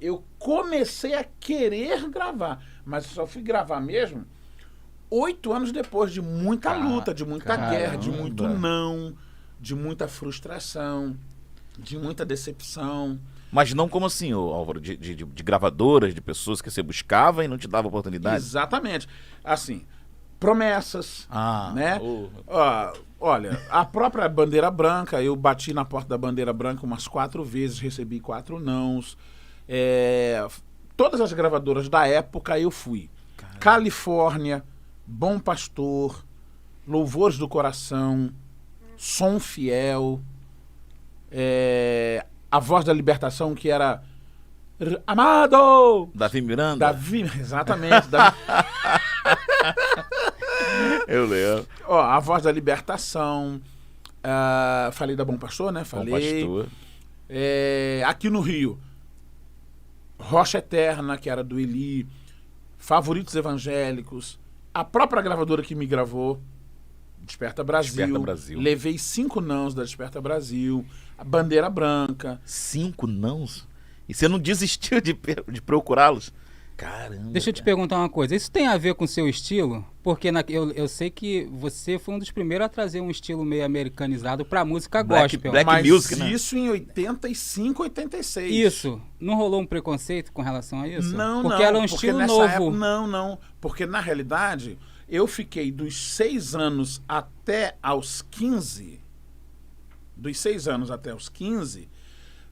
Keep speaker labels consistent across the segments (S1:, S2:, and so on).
S1: eu comecei a querer gravar, mas só fui gravar mesmo 8 anos depois de muita luta, de muita guerra, de muito não, de muita frustração, de muita decepção.
S2: Mas não como assim, Álvaro, de gravadoras, de pessoas que você buscava e não te dava oportunidade?
S1: Exatamente. Assim, promessas, né? Olha, a própria Bandeira Branca, eu bati na porta da Bandeira Branca umas 4 vezes, recebi 4 nãos. Todas as gravadoras da época eu fui. Caramba. Califórnia, Bom Pastor, Louvores do Coração, Som Fiel, A Voz da Libertação, que era Amado!
S2: Davi Miranda?
S1: Exatamente.
S2: Eu lembro.
S1: A Voz da Libertação, falei da Bom Pastor, né? Falei.
S2: Bom Pastor.
S1: Aqui no Rio, Rocha Eterna, que era do Eli, Favoritos Evangélicos, a própria gravadora que me gravou, Desperta Brasil.
S2: Desperta Brasil.
S1: Levei 5 nãos da Desperta Brasil, a Bandeira Branca.
S2: 5 nãos? E você não desistiu de procurá-los? Caramba.
S3: Deixa eu te perguntar uma coisa. Isso tem a ver com o seu estilo? Porque eu sei que você foi um dos primeiros a trazer um estilo meio americanizado pra música gospel.
S2: Black music, né?
S1: Isso em 85, 86.
S3: Isso. Não rolou um preconceito com relação a isso?
S1: Não,
S3: porque era um estilo novo.
S1: Época, não. Porque, na realidade, eu fiquei dos 6 anos até aos 15,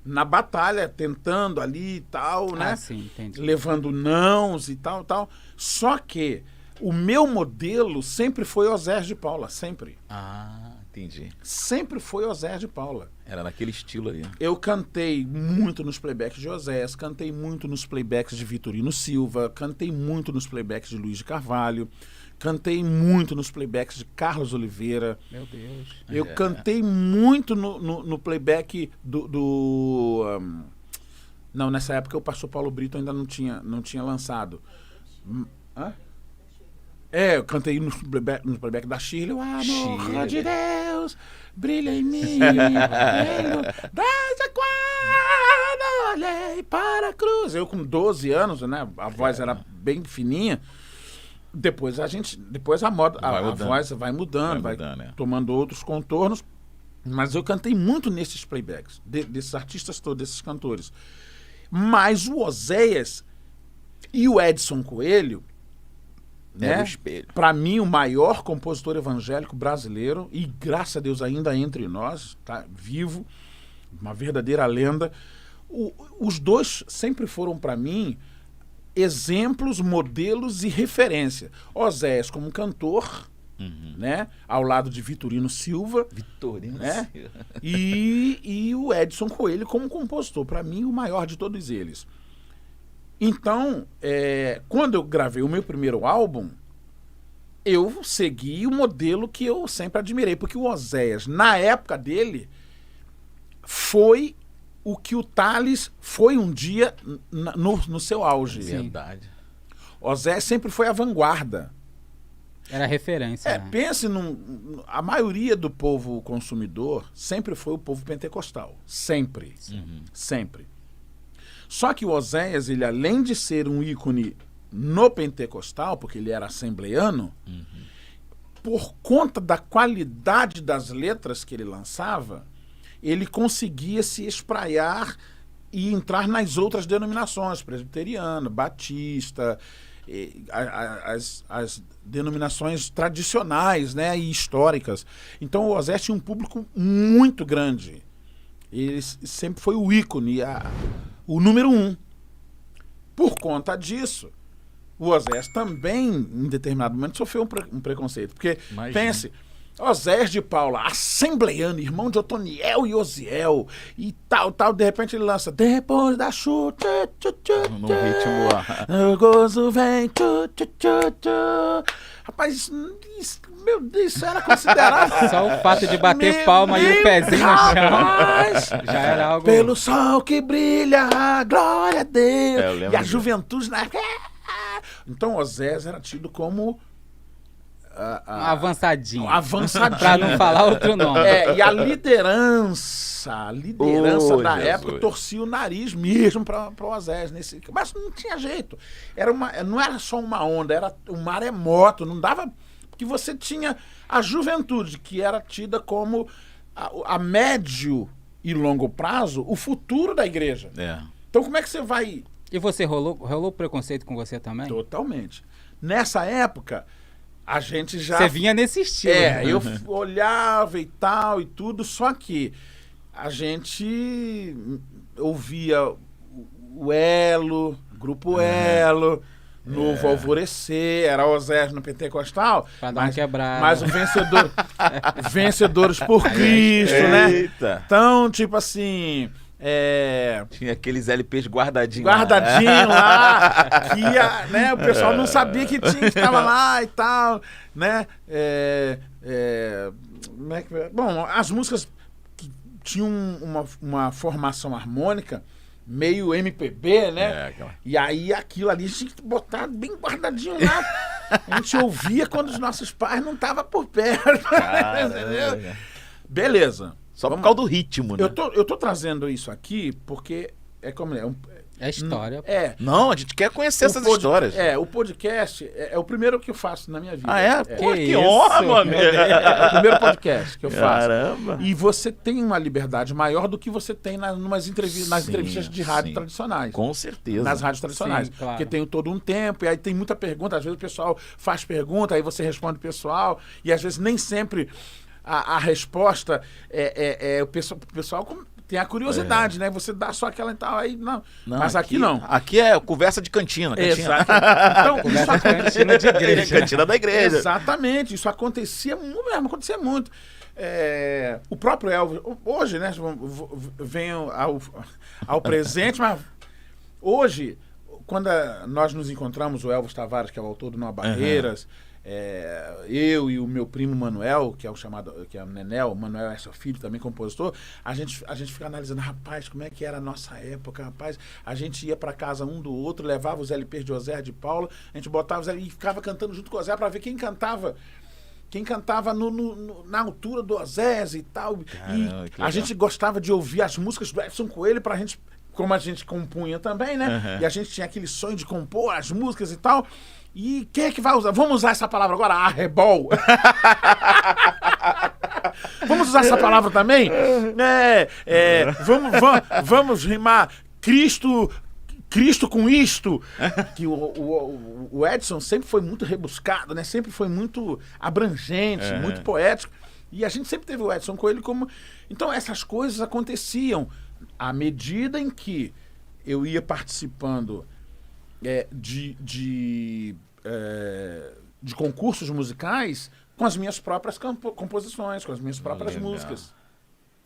S1: na batalha, tentando ali e tal, né?
S3: Sim, entendi.
S1: Levando nãos e tal. Só que o meu modelo sempre foi Oséias de Paula, sempre.
S2: Entendi.
S1: Sempre foi Oséias de Paula.
S2: Era naquele estilo ali.
S1: Eu cantei muito nos playbacks de Oséias, cantei muito nos playbacks de Vitorino Silva, cantei muito nos playbacks de Luiz de Carvalho, cantei muito nos playbacks de Carlos Oliveira.
S3: Meu Deus.
S1: Eu cantei muito no playback não, nessa época o Pastor Paulo Brito ainda não tinha lançado. Eu cantei no playback da Shirley. O amor de Deus brilha em mim. Desde quando olhei para a cruz. Eu com 12 anos, né? A voz era bem fininha. Depois a voz vai mudando, vai tomando outros contornos. Mas eu cantei muito nesses playbacks, desses artistas todos, desses cantores. Mas o Oséias e o Edson Coelho, né? Para mim, o maior compositor evangélico brasileiro, e graças a Deus ainda entre nós, tá vivo, uma verdadeira lenda. Os dois sempre foram para mim exemplos, modelos e referência. Oséias como cantor, né? Ao lado de Vitorino Silva. Né? E o Edson Coelho como compositor. Para mim, o maior de todos eles. Então, quando eu gravei o meu primeiro álbum, eu segui o modelo que eu sempre admirei. Porque o Oséias, na época dele, foi o que o Thalles foi um dia no seu auge.
S2: Verdade.
S1: Oséias sempre foi a vanguarda.
S3: Era referência. Né?
S1: Pense a maioria do povo consumidor sempre foi o povo pentecostal. Sempre. Sempre. Só que o Oséias, ele além de ser um ícone no pentecostal, porque ele era assembleano, por conta da qualidade das letras que ele lançava, ele conseguia se espraiar e entrar nas outras denominações, presbiteriana, batista, as denominações tradicionais, né, e históricas. Então o Oséias tinha um público muito grande. Ele sempre foi o ícone, o número 1. Por conta disso, o Oséias também, em determinado momento, sofreu um preconceito. Porque, pense, Oséias de Paula, assembleano, irmão de Otoniel e Osiel, e tal, de repente ele lança depois da chuva,
S2: no ritmo
S1: o gozo vem, rapaz, meu Deus, isso era considerado...
S3: Só o fato de bater palma e o pezinho no chão, já era algo...
S1: Pelo sol que brilha, glória a Deus, e a juventude na época... Então Oséias era tido como
S3: avançadinho.
S1: Avançadinho.
S3: Pra não falar outro nome.
S1: E a liderança da época torcia o nariz mesmo para o Ozés. Mas não tinha jeito. Não era só uma onda, era um maremoto. Não dava... Porque você tinha a juventude, que era tida como a médio e longo prazo, o futuro da igreja. Então como é que você vai...
S3: E você rolou preconceito com você também?
S1: Totalmente. Nessa época... A gente já...
S3: Você vinha nesse estilo.
S1: Eu olhava e tal e tudo, só que a gente ouvia o Elo, Grupo Elo, Novo Alvorecer, era Ozés no Pentecostal.
S3: Pra dar uma quebrada.
S1: Mas o Vencedores por Cristo, né?
S2: Eita.
S1: Então, tipo assim...
S2: Tinha aqueles LPs guardadinhos
S1: lá, que o pessoal não sabia que estava lá e tal, né? Bom, as músicas que tinham uma formação harmônica meio MPB, né? E aí aquilo ali a gente tinha que botar bem guardadinho lá. A gente ouvia quando os nossos pais não estavam por perto. Entendeu? Beleza.
S2: Só por causa do ritmo, né?
S1: Eu tô trazendo isso aqui porque
S3: é história.
S2: Não, a gente quer conhecer essas histórias.
S1: O podcast é o primeiro que eu faço na minha vida.
S2: Pô, que honra, mano.
S1: É o primeiro podcast que eu faço.
S2: Caramba.
S1: E você tem uma liberdade maior do que você tem nas entrevistas de rádio tradicionais.
S2: Com certeza.
S1: Nas rádios tradicionais.
S3: Sim, claro.
S1: Porque tem todo um tempo, e aí tem muita pergunta. Às vezes o pessoal faz pergunta, aí você responde o pessoal, e às vezes nem sempre... A resposta o pessoal tem a curiosidade, né? Você dá só aquela e tal, aí não. Mas aqui não.
S2: Aqui é conversa de cantina.
S1: Exato. Então, isso
S3: cantina de igreja.
S2: Cantina da igreja.
S1: Exatamente. Isso acontecia muito. O próprio Elvis, hoje, né? Venho ao presente, mas hoje, quando nós nos encontramos, o Elvis Tavares, que é o autor do Não Há Barreiras, eu e o meu primo Manuel, que é o Nenel, Manuel é seu filho, também compositor, a gente fica analisando, rapaz, como é que era a nossa época, rapaz, a gente ia pra casa um do outro, levava os LPs de Ozés de Paula, a gente botava os LPs e ficava cantando junto com o Ozés pra ver quem cantava na altura do Ozés e tal.
S2: Caramba,
S1: e a gente gostava de ouvir as músicas do Edson Coelho pra gente, como a gente compunha também, né? E a gente tinha aquele sonho de compor as músicas e tal. E quem é que vai usar? Vamos usar essa palavra agora? Arrebol. Vamos usar essa palavra também? Vamos rimar Cristo com isto. Que o Edson sempre foi muito rebuscado, né? Sempre foi muito abrangente, muito poético. E a gente sempre teve o Edson Coelho como... Então essas coisas aconteciam à medida em que eu ia participando de concursos musicais com as minhas próprias composições, com as minhas próprias músicas.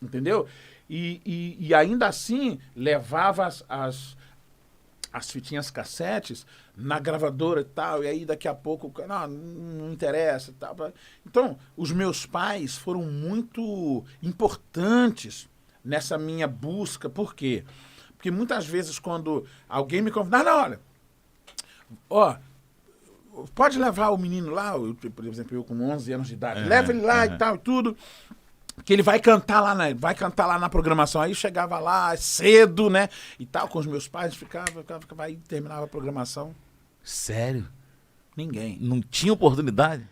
S1: Entendeu? E ainda assim levava as fitinhas cassetes na gravadora e tal, e aí daqui a pouco não interessa e tal. Então, os meus pais foram muito importantes nessa minha busca. Por quê? Porque muitas vezes quando alguém me convida, olha, pode levar o menino lá, por exemplo, eu com 11 anos de idade, leva ele lá e tal e tudo, que ele vai cantar lá na programação. Aí chegava lá cedo, né, e tal, com os meus pais, ficava aí terminava a programação.
S2: Sério?
S1: Ninguém.
S2: Não tinha oportunidade?